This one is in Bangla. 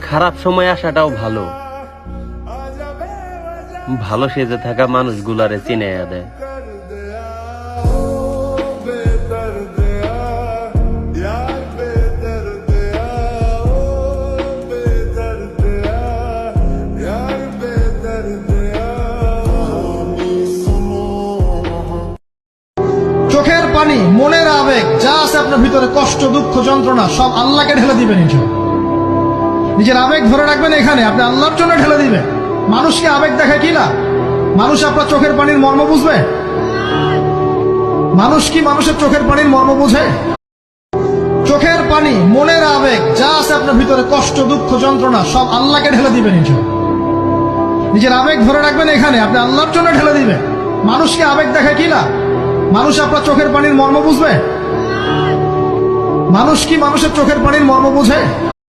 খারাপ সময় আসাটাও ভালো, ভালো সেজে থাকা মানুষগুলারে চিনাইয়া দেয়। চোখের পানি, মনের আবেগ, যা আছে আপনার ভিতরে, কষ্ট, দুঃখ, যন্ত্রণা, সব আল্লাহকে ঢেলে দিবেন। নিজের আবেগ ধরে রাখবেন এখানে, আপনি আল্লাহর জন্য ঢেলে দিবেন। মানুষকে আবেগ দেখে কি না? মানুষ আপনার চোখের পানির মর্ম বুঝবে? মানুষ কি মানুষের চোখের পানির মর্ম বুঝে? চোখের পানি, মনের আবেগ, যা আছে আপনার ভিতরে, কষ্ট, দুঃখ, যন্ত্রণা, সব আল্লাহকে ঢেলে দিবেন। নিজের আবেগ ধরে রাখবেন এখানে, আপনি আল্লাহর জন্য ঢেলে দিবেন। মানুষকে আবেগ দেখে কি না? মানুষ আপনার চোখের পানির মর্ম বুঝবে? মানুষ কি মানুষের চোখের পানির মর্ম বুঝে?